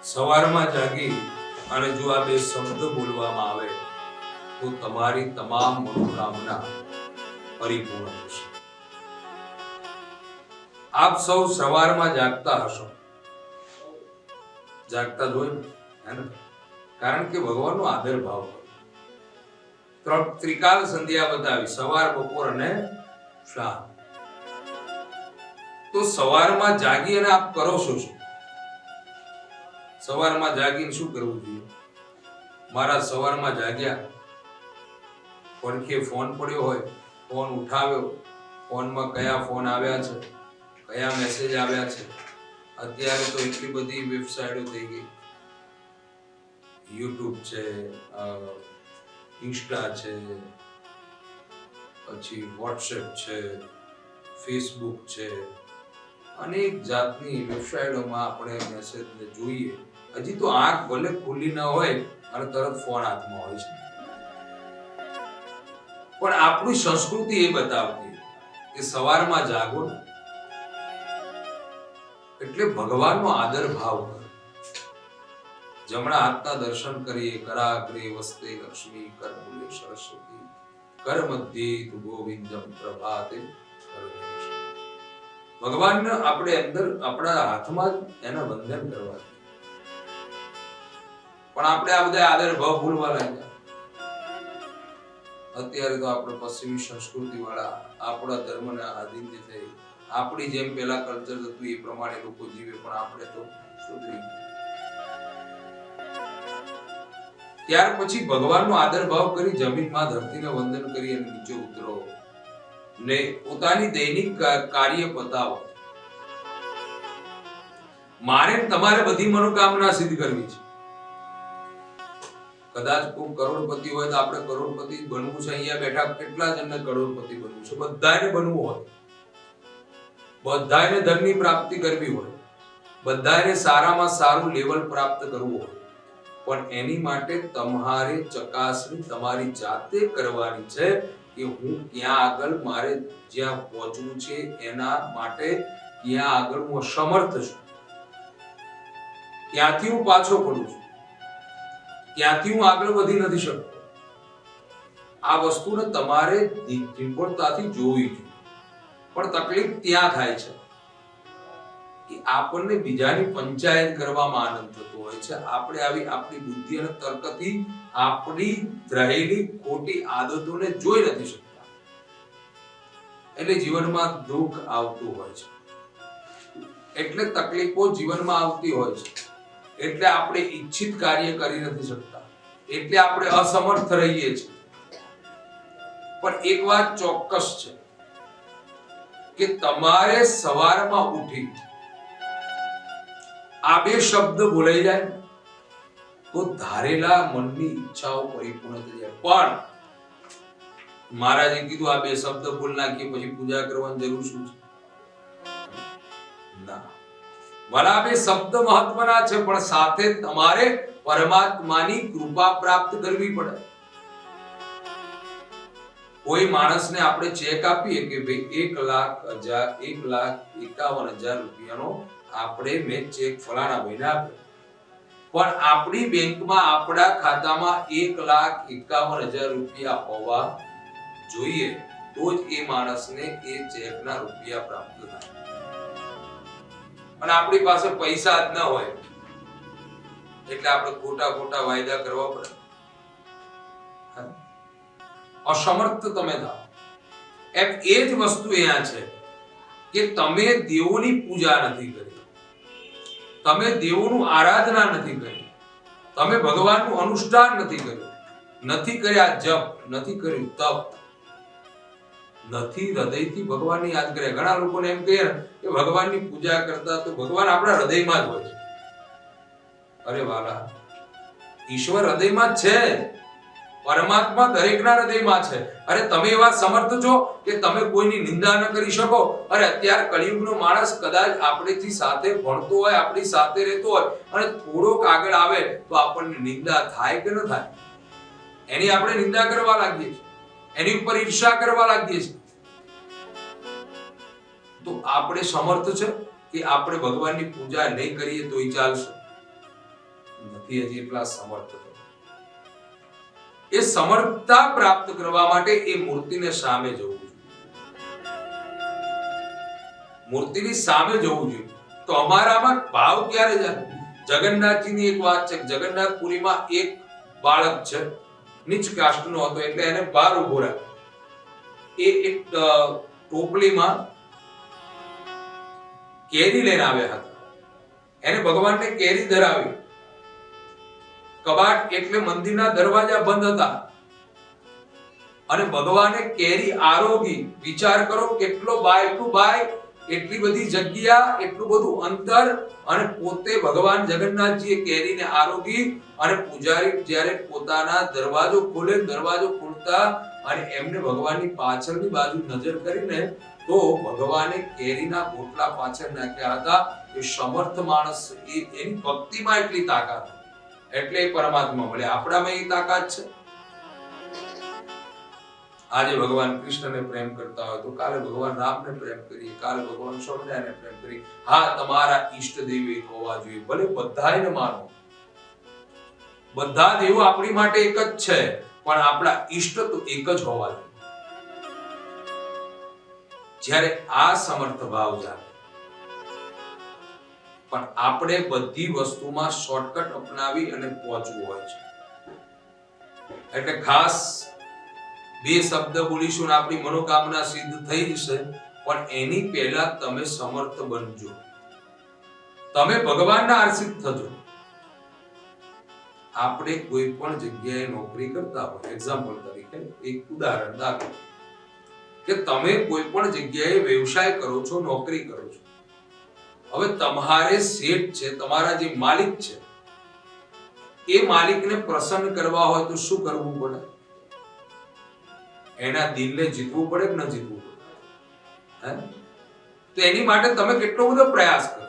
સવારમાં જાગી અને જો આ બે શબ્દ બોલવામાં આવે તો તમારી તમામ મનોકામના પરિપૂર્ણ થશે. આપ સૌ સવારમાં જાગતા હશો, જાગતા જોઈ હે ને? કારણ કે ભગવાનનો આદર ભાવ ત્રિકાલ સંધ્યા બતાવી, સવાર, બપોર અને સાંજ. તો સવારમાં જાગી અને આપ કરો છો શું? સવારમાં જાગીને શું કરવું જોઈએ? મારા સવારમાં જાગ્યા, પડખે ફોન પડ્યો હોય, ફોન ઉઠાવ્યો, ફોનમાં કયા ફોન આવ્યા છે, કયા મેસેજ આવ્યા છે. અત્યારે તો એટલી બધી વેબસાઇટો થઈ ગઈ, યુટ્યુબ છે, ઇન્સ્ટા છે, પછી વોટ્સએપ છે, ફેસબુક છે, અનેક જાતની વેબસાઇટોમાં આપણે મેસેજને જોઈએ. હજી તો આંખ ભલે ખુલ્લી ન હોય અને તરત ફોન હાથમાં હોય છે. પણ આપણી સંસ્કૃતિ એ બતાવતી કે સવારમાં જાગો ને એટલે ભગવાનનો આદર ભાવ કરો. જમણા હાથના દર્શન કરીએ, કરાગ્રે વસ્તે લક્ષ્મી, કરમૂલે સરસ્વતી, કર મધ્યે તુ ગોવિંદમ પ્રભાતે. ભગવાનને આપણે અંદર આપણા હાથમાં એના વંદન કરવા, પણ આપણે આ બધા આદર ભાવ ભૂલવા લાગ્યા. અત્યારે તો આપણે પશ્ચિમી સંસ્કૃતિ વાળા આપણા ધર્મના આધીન થઈ, આપણી જેમ પેલા કલ્ચર હતું એ પ્રમાણે લોકો જીવે, પણ આપણે તો સુધરી ગયા. ત્યાર પછી ભગવાનનો આદર ભાવ કરી જમીનમાં ધરતીને વંદન કરી અને નીચે ઉતરો ને પોતાની દૈનિક કાર્ય પતાવો. મારે તમારે બધી મનોકામના સિદ્ધ કરવી છે. કદાચ કોઈ કરોડપતિ હોય તો આપણે કરોડપતિ બનવું છે. અહીંયા બેઠા કેટલા જણને કરોડપતિ બનવું છે? બધાને બનવું હોય, બધાને ધનની પ્રાપ્તિ કરવી હોય, બધાને સારામાં સારું લેવલ પ્રાપ્ત કરવું હોય, પણ એની માટે તમારે ચકાસણી તમારી જાતે કરવાની છે કે હું ક્યાં આગળ મારે જ્યાં પહોંચવું છે એના માટે ક્યાં આગળ હું અસમર્થ છું, ક્યાંથી હું પાછો પડું છું, ક્યાંથી હું આગળ વધી નથી શકતો. આ વસ્તુને તમારે નિપુણતાથી જોવી જોઈએ. પણ તકલીફ ત્યાં થાય છે કે આપણને બીજાની પંચાયત કરવામાં આનંદ થતો હોય છે. આપણે આવી આપણી બુદ્ધિ અને તર્કથી આપણી રહેલી ખોટી આદતોને જોઈ નથી શકતા, એટલે જીવનમાં દુઃખ આવતું હોય છે, એટલે તકલીફો જીવનમાં આવતી હોય છે, એટલે આપણે ઈચ્છિત કાર્ય કરી નથી શકતા, એટલે આપણે અસમર્થ રહીએ છીએ. પણ એક વાત ચોક્કસ છે કે તમારે સવારમાં ઉઠી આ બે શબ્દ બોલાઈ જાય તો ધારેલા મનની ઈચ્છાઓ પરિપૂર્ણ થઈ જાય. પણ મહારાજે કીધું આ બે શબ્દ બોલ નાખીએ પછી પૂજા કરવાની જરૂર શું છે? ના, ભલા બે શબ્દ મહત્વના છે, પણ સાથે તમારે પરમાત્માની કૃપા પ્રાપ્ત કરવી પડે. કોઈ માણસને આપણે ચેક આપીએ કે ભાઈ 1,51,000 રૂપિયાનો આપણે મેં ચેક ફલાણા ભાઈને આપ્યો, પણ આપણી બેંકમાં આપણા ખાતામાં 1,51,000 રૂપિયા હોવા જોઈએ તો જ એ માણસને એ ચેકના રૂપિયા પ્રાપ્ત થાય. અને આપણી પાસે પૈસા જ ન હોય એટલે આપણે ખોટા વાયદા કરવા પડે. અસમર્થ તમે થાઓ. એમ એ જ વસ્તુ અહીંયા છે કે તમે દેવોની પૂજા નથી કરી, તમે દેવોનું આરાધના નથી કરી, તમે ભગવાનનું અનુષ્ઠાન નથી કર્યું, નથી કર્યા જપ, નથી કર્યું તપ, નથી હૃદયથી ભગવાનની યાદ કર્યા. ઘણા લોકોને એમ કહે કે ભગવાનની પૂજા કરતા તો ભગવાન આપણા હૃદયમાં જ હોય છે. અરે વાલા, ઈશ્વર હૃદયમાં જ છે, પરમાત્મા દરેકના હૃદયમાં છે. અરે તમે એવા સમર્થ છો કે તમે કોઈની નિંદા ન કરી શકો? અરે અત્યારે કળિયુગનો માણસ કદાચ આપણીથી સાથે ભણતો હોય, આપણી સાથે રહેતો હોય અને થોડોક આગળ આવે તો આપણને નિંદા થાય કે ન થાય? એની આપણે નિંદા કરવા લાગીએ છીએ, એની ઉપર ઈર્ષા કરવા લાગીએ છીએ. તો આપણે સમર્થ છે કે આપણે ભગવાનની પૂજા નહીં કરીએ તોય ચાલશે? નથી હજી એટલા સમર્થ થયો. એ સમર્થતા પ્રાપ્ત કરવા માટે એ મૂર્તિને સામે જોવું જોઈએ. મૂર્તિની સામે જોવું જોઈએ. તો અમારામાં ભાવ ક્યારે જાય? જગન્નાથજીની એક વાત છે, જગન્નાથપુરીમાં એક બાળક છે, નીચ કાસ્ટનો હતો, એટલે એને બહાર ઉભો રાખ્યો. એ એક ટોપલીમાં કેરી લઈને આવ્યા હતા. એને ભગવાનને કેરી ધરાવી. કબાટ એટલે મંદિરના દરવાજા બંધ હતા અને ભગવાને કેરી આરોગી. વિચાર કરો કેટલો બાય ટુ બાય, એટલી બધી જગ્યા, એટલું બધું અંતર, અને પોતે ભગવાન જગન્નાથજીએ કેરીને આરોગી. અને પૂજારી જ્યારે પોતાના દરવાજો ખોલે, દરવાજો ખોલતા અને એમને ભગવાનની પાછળની બાજુ નજર કરીને તો ભગવાને કેરીના ગોટલા પાછળ નાખ્યા હતા. એ સમર્થ માણસ, એની ભક્તિમાં એટલી તાકાત, એટલે એ પરમાત્મા મળે. આપણામાં એ તાકાત છે? આજે ભગવાન કૃષ્ણને પ્રેમ કરતા હોય તો કાલે ભગવાન રામને પ્રેમ કરીએ, કાલે ભગવાન સ્વામિનારાયણને પ્રેમ કરીએ. હા, તમારા ઈષ્ટ દેવ એક હોવા જોઈએ, ભલે બધાયને માનો. બધા દેવો આપણી માટે એક જ છે, પણ આપણા ઈષ્ટ તો એક જ હોવા જોઈએ. જ્યારે આ સમર્થ ભાવ જાગે, પણ આપણે બધી વસ્તુમાં શોર્ટકટ અપનાવી અને પહોંચવું હોય છે. એટલે ખાસ બે શબ્દ બોલીશું ને આપણી મનોકામના સિદ્ધ થઈ જશે, પણ એની પહેલા તમે સમર્થ બનજો. તમે ભગવાનના આશ્રિત થજો. આપણે કોઈ પણ જગ્યાએ નોકરી કરતા હોય, એક્ઝામ્પલ તરીકે એક ઉદાહરણ દાખલો કે તમે કોઈ પણ જગ્યાએ વ્યવસાય કરો છો, નોકરી કરો છો. હવે તમારે શેઠ છે, તમારા જે માલિક છે, એ માલિકને પ્રસન્ન કરવા હોય તો શું કરવું પડે? એના દિલને જીતવું પડે કે ન જીતવું પડે? તો એની માટે તમે કેટલો બધો પ્રયાસ કરો.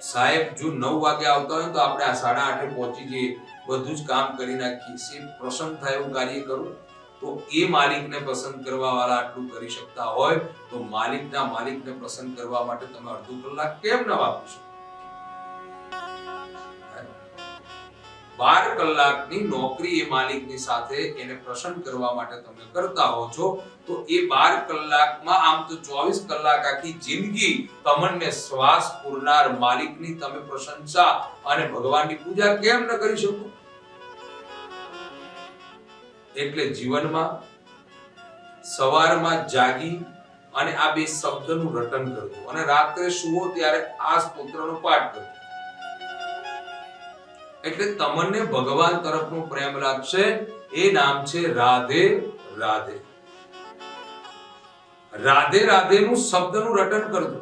સાહેબ જો 9 વાગે આવતા હોય તો આપણે 8:30 પહોંચી જઈએ, બધું જ કામ કરી નાખીએ, પ્રસન્ન થાય એવું કાર્ય કરું. તો એ માલિકને પસંદ કરવા વાળા આટલું કરી શકતા હોય તો માલિકને પસંદ કરવા માટે તમે અડધો કલાક કેમ ન વાપરી શકો? 12 કલાકની નોકરી એ માલિકની સાથે એને પ્રસન્ન કરવા માટે તમે કરતા હો છો, તો એ 12 કલાકમાં આમ તો 24 કલાક આખી જિંદગી તમને શ્વાસ પૂરનાર માલિકની તમે પ્રશંસા અને ભગવાનની પૂજા કેમ ન કરી શકો? એટલે જીવનમાં સવારમાં જાગી અને આ બે શબ્દનું રટન કરજો, અને રાત્રે સુવો ત્યારે આ સ્તોત્રનો પાઠ કરજો. એટલે તમને ભગવાન તરફનો પ્રેમ લાગશે. એ નામ છે રાધે રાધે. રાધે રાધે નું શબ્દનું રટન કરજો.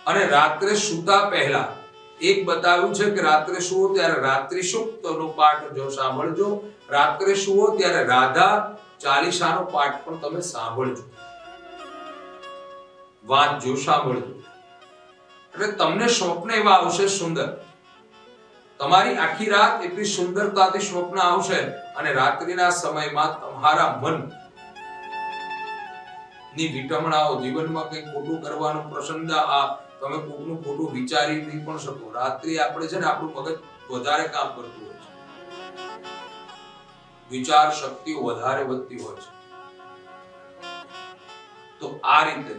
અને રાત્રે સૂતા પહેલા એક બતાવ્યું છે કે રાત્રે સુવો ત્યારે રાત્રિ સૂક્તનો પાઠ જો સાંભળજો. રાત્રે સુવો ત્યારે રાધા ચાલીસાનો પાઠ પણ તમે સાંભળજો, વાંચજો, સાંભળજો. એટલે તમને સ્વપ્ન એવા આવશે સુંદર. તમારી આખી રાત એટલી સુંદરતાથી સ્વપ્ન આવશે, અને રાત્રિના સમયમાં તમારા મન ની વિટમણાઓ, જીવનમાં કંઈ ખોટું કરવાનું પ્રસંગ, તમે કોકનું ખોટું વિચારી નહીં પણ શકો. રાત્રિ આપણે છે ને, આપણું મગજ વધારે કામ કરતું હોય છે, વિચાર શક્તિઓ વધારે વધતી હોય છે. તો આ રીતે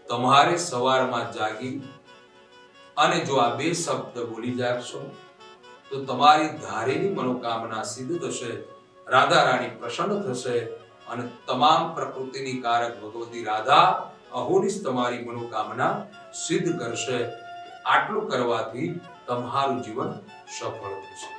તમારે સવારમાં જાગી અને જો આ બે શબ્દ બોલી જાગશો તો તમારી ધારેલી મનોકામના સિદ્ધ થશે, રાધા રાણી પ્રસન્ન થશે, અને તમામ પ્રકૃતિની કારક ભગવતી રાધા અહોનિશ તમારી મનોકામના સિદ્ધ કરશે. આટલું કરવાથી તમારું જીવન સફળ થશે.